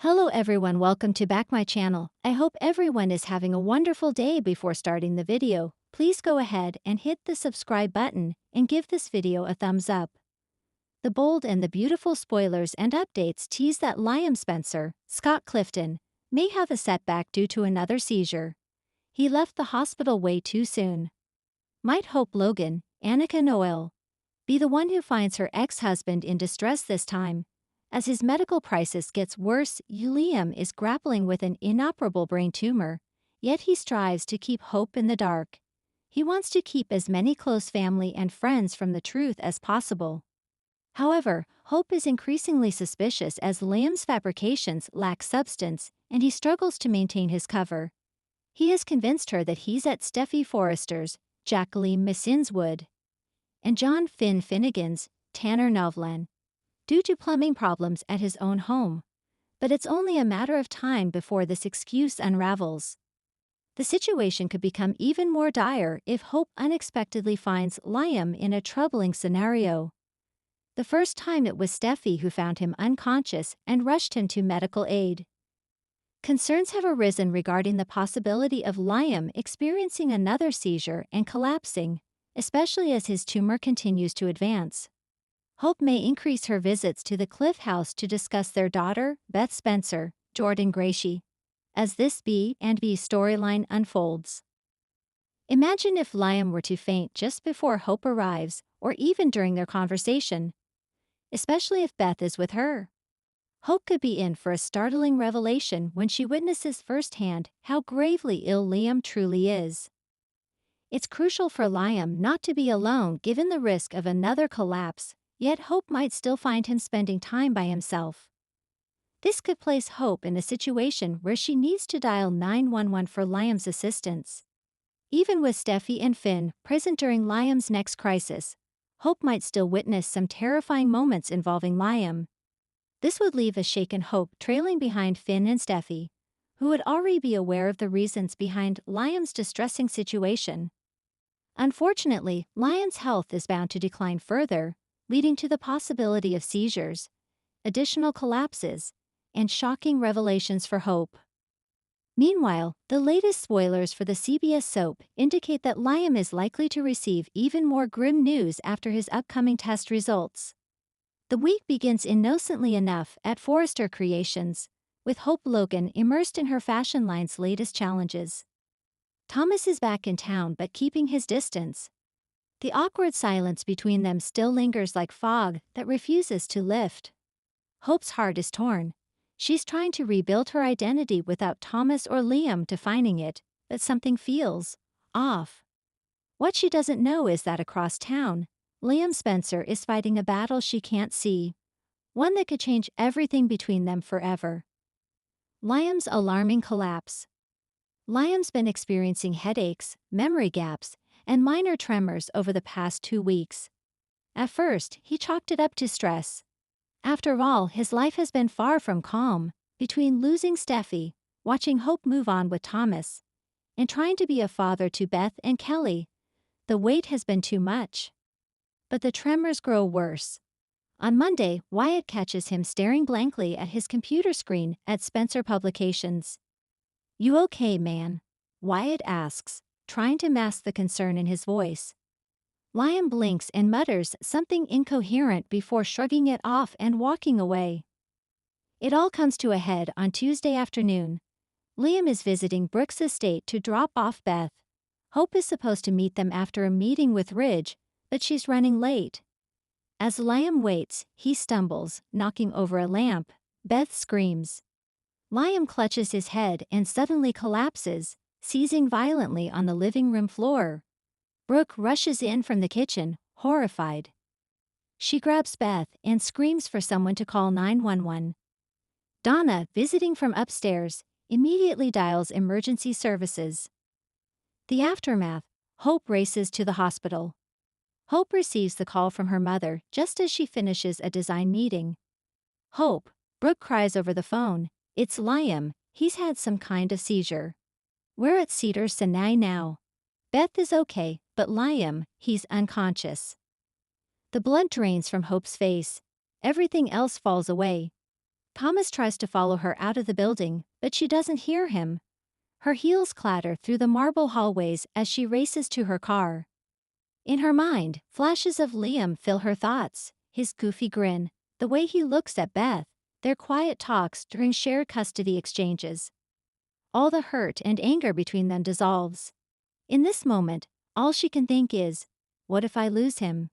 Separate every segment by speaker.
Speaker 1: Hello everyone, welcome to back my channel. I hope everyone is having a wonderful day. Before starting the video, please go ahead and hit the subscribe button and give this video a thumbs up. The bold and the beautiful spoilers and updates tease that Liam Spencer, Scott Clifton, may have a setback due to another seizure. He left the hospital way too soon. Might Hope Logan, Annika Noel, be the one who finds her ex-husband in distress this time? As his medical crisis gets worse, Liam is grappling with an inoperable brain tumor, yet he strives to keep hope in the dark. He wants to keep as many close family and friends from the truth as possible. However, Hope is increasingly suspicious as Liam's fabrications lack substance and he struggles to maintain his cover. He has convinced her that he's at Steffi Forrester's, Jacqueline Missinswood, and John Finn Finnegan's, Tanner Novlan, due to plumbing problems at his own home. But it's only a matter of time before this excuse unravels. The situation could become even more dire if Hope unexpectedly finds Liam in a troubling scenario. The first time it was Steffi who found him unconscious and rushed him to medical aid. Concerns have arisen regarding the possibility of Liam experiencing another seizure and collapsing, especially as his tumor continues to advance. Hope may increase her visits to the Cliff house to discuss their daughter, Beth Spencer, Jordan Gracie, as this B&B storyline unfolds. Imagine if Liam were to faint just before Hope arrives, or even during their conversation, especially if Beth is with her. Hope could be in for a startling revelation when she witnesses firsthand how gravely ill Liam truly is. It's crucial for Liam not to be alone given the risk of another collapse, yet Hope might still find him spending time by himself. This could place Hope in a situation where she needs to dial 911 for Liam's assistance. Even with Steffi and Finn present during Liam's next crisis, Hope might still witness some terrifying moments involving Liam. This would leave a shaken Hope trailing behind Finn and Steffi, who would already be aware of the reasons behind Liam's distressing situation. Unfortunately, Liam's health is bound to decline further, leading to the possibility of seizures, additional collapses, and shocking revelations for Hope. Meanwhile, the latest spoilers for the CBS soap indicate that Liam is likely to receive even more grim news after his upcoming test results. The week begins innocently enough at Forrester Creations, with Hope Logan immersed in her fashion line's latest challenges. Thomas is back in town but keeping his distance. The awkward silence between them still lingers like fog that refuses to lift. Hope's heart is torn. She's trying to rebuild her identity without Thomas or Liam defining it, but something feels off. What she doesn't know is that across town, Liam Spencer is fighting a battle she can't see, one that could change everything between them forever. Liam's alarming collapse. Liam's been experiencing headaches, memory gaps, and minor tremors over the past 2 weeks. At first, he chalked it up to stress. After all, his life has been far from calm, between losing Steffi, watching Hope move on with Thomas, and trying to be a father to Beth and Kelly. The weight has been too much. But the tremors grow worse. On Monday, Wyatt catches him staring blankly at his computer screen at Spencer Publications. "You okay, man?" Wyatt asks, trying to mask the concern in his voice. Liam blinks and mutters something incoherent before shrugging it off and walking away. It all comes to a head on Tuesday afternoon. Liam is visiting Brooke's estate to drop off Beth. Hope is supposed to meet them after a meeting with Ridge, but she's running late. As Liam waits, he stumbles, knocking over a lamp. Beth screams. Liam clutches his head and suddenly collapses, seizing violently on the living room floor. Brooke rushes in from the kitchen, horrified. She grabs Beth and screams for someone to call 911. Donna, visiting from upstairs, immediately dials emergency services. The aftermath, Hope races to the hospital. Hope receives the call from her mother just as she finishes a design meeting. "Hope," Brooke cries over the phone, "it's Liam, he's had some kind of seizure. We're at Cedar Sinai now. Beth is okay, but Liam, he's unconscious." The blood drains from Hope's face. Everything else falls away. Thomas tries to follow her out of the building, but she doesn't hear him. Her heels clatter through the marble hallways as she races to her car. In her mind, flashes of Liam fill her thoughts, his goofy grin, the way he looks at Beth, their quiet talks during shared custody exchanges. All the hurt and anger between them dissolves. In this moment, all she can think is, what if I lose him?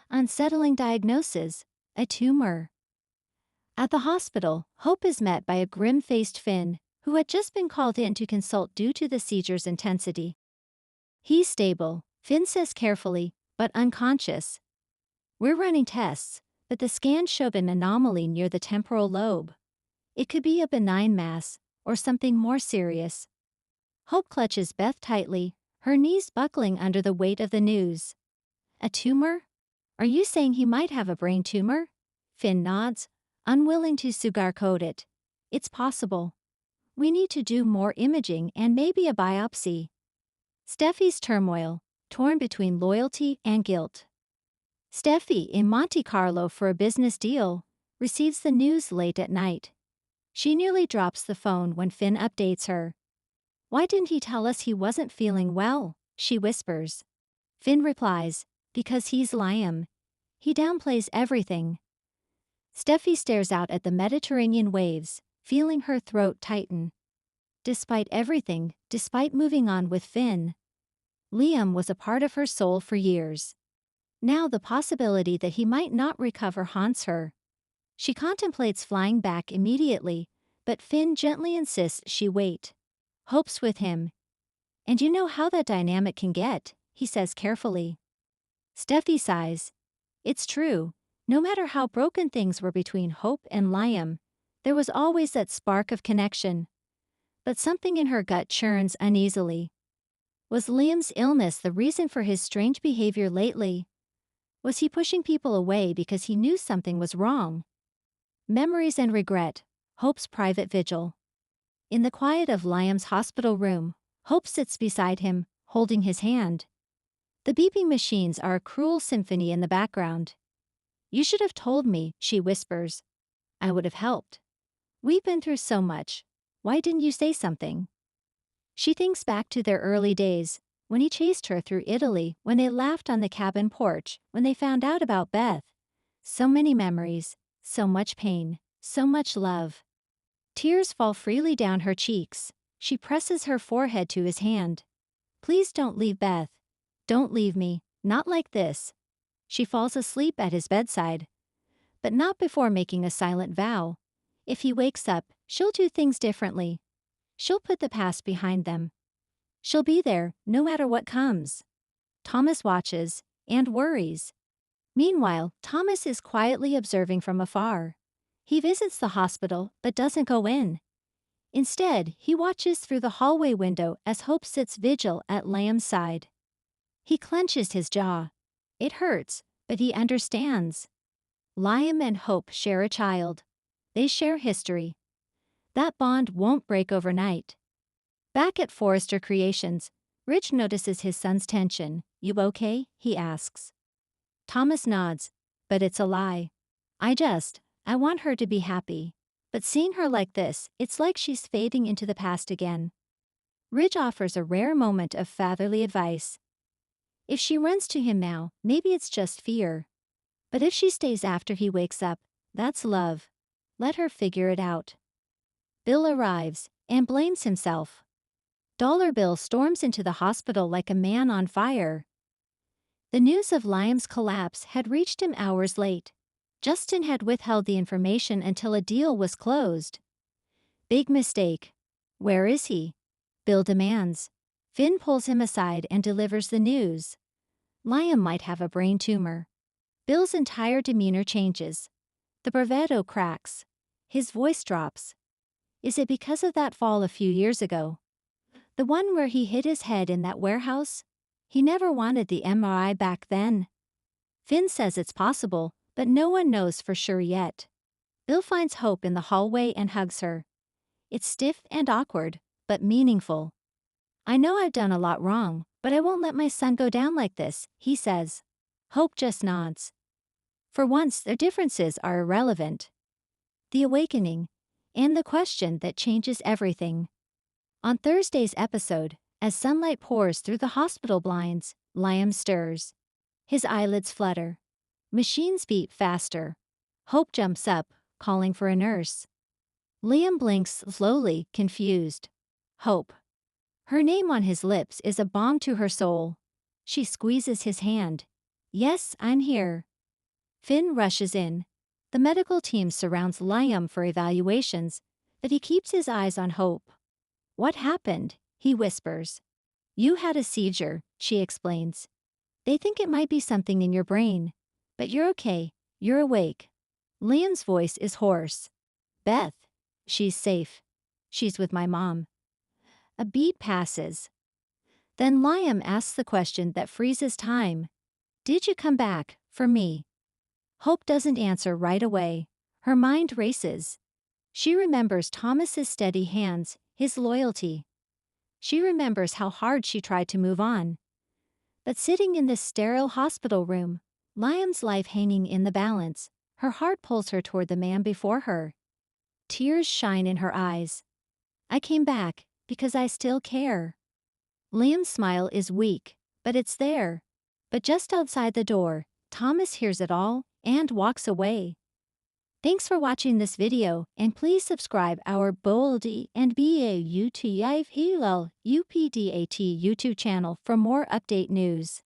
Speaker 1: Unsettling diagnosis, a tumor. At the hospital, Hope is met by a grim-faced Finn, who had just been called in to consult due to the seizure's intensity. He's stable, Finn says carefully, but unconscious. We're running tests, but the scans showed an anomaly near the temporal lobe. It could be a benign mass, or something more serious. Hope clutches Beth tightly, her knees buckling under the weight of the news. A tumor? Are you saying he might have a brain tumor? Finn nods, unwilling to sugarcoat it. It's possible. We need to do more imaging and maybe a biopsy. Steffi's turmoil, torn between loyalty and guilt. Steffi, in Monte Carlo for a business deal, receives the news late at night. She nearly drops the phone when Finn updates her. Why didn't he tell us he wasn't feeling well? She whispers. Finn replies, because he's Liam. He downplays everything. Steffi stares out at the Mediterranean waves, feeling her throat tighten. Despite everything, despite moving on with Finn, Liam was a part of her soul for years. Now the possibility that he might not recover haunts her. She contemplates flying back immediately, but Finn gently insists she wait. Hope's with him. And you know how that dynamic can get, he says carefully. Steffi sighs. It's true. No matter how broken things were between Hope and Liam, there was always that spark of connection. But something in her gut churns uneasily. Was Liam's illness the reason for his strange behavior lately? Was he pushing people away because he knew something was wrong? Memories and regret, Hope's private vigil. In the quiet of Liam's hospital room, Hope sits beside him, holding his hand. The beeping machines are a cruel symphony in the background. You should have told me, she whispers. I would have helped. We've been through so much. Why didn't you say something? She thinks back to their early days, when he chased her through Italy, when they laughed on the cabin porch, when they found out about Beth. So many memories, so much pain, so much love. Tears fall freely down her cheeks. She presses her forehead to his hand. Please don't leave Beth. Don't leave me, not like this. She falls asleep at his bedside. But not before making a silent vow. If he wakes up, she'll do things differently. She'll put the past behind them. She'll be there, no matter what comes. Thomas watches, and worries. Meanwhile, Thomas is quietly observing from afar. He visits the hospital, but doesn't go in. Instead, he watches through the hallway window as Hope sits vigil at Liam's side. He clenches his jaw. It hurts, but he understands. Liam and Hope share a child. They share history. That bond won't break overnight. Back at Forrester Creations, Rich notices his son's tension. You okay? He asks. Thomas nods, but it's a lie. I want her to be happy. But seeing her like this, it's like she's fading into the past again. Ridge offers a rare moment of fatherly advice. If she runs to him now, maybe it's just fear. But if she stays after he wakes up, that's love. Let her figure it out. Bill arrives, and blames himself. Dollar Bill storms into the hospital like a man on fire. The news of Liam's collapse had reached him hours late. Justin had withheld the information until a deal was closed. Big mistake. Where is he? Bill demands. Finn pulls him aside and delivers the news. Liam might have a brain tumor. Bill's entire demeanor changes. The bravado cracks. His voice drops. Is it because of that fall a few years ago? The one where he hit his head in that warehouse? He never wanted the MRI back then. Finn says it's possible, but no one knows for sure yet. Bill finds Hope in the hallway and hugs her. It's stiff and awkward, but meaningful. I know I've done a lot wrong, but I won't let my son go down like this, he says. Hope just nods. For once, their differences are irrelevant. the awakening, and the question that changes everything. On Thursday's episode, as sunlight pours through the hospital blinds, Liam stirs. His eyelids flutter. Machines beat faster. Hope jumps up, calling for a nurse. Liam blinks slowly, confused. Hope. Her name on his lips is a balm to her soul. She squeezes his hand. Yes, I'm here. Finn rushes in. The medical team surrounds Liam for evaluations, but he keeps his eyes on Hope. What happened? He whispers. You had a seizure, she explains. They think it might be something in your brain. But you're okay, you're awake. Liam's voice is hoarse. Beth. She's safe. She's with my mom. A beat passes. Then Liam asks the question that freezes time. Did you come back, for me? Hope doesn't answer right away. Her mind races. She remembers Thomas's steady hands, his loyalty. She remembers how hard she tried to move on. But sitting in this sterile hospital room, Liam's life hanging in the balance, her heart pulls her toward the man before her. Tears shine in her eyes. I came back, because I still care. Liam's smile is weak, but it's there. But just outside the door, Thomas hears it all and walks away. Thanks for watching this video, and please subscribe our Boldy and BAUTIV Hilal UPDAT YouTube channel for more update news.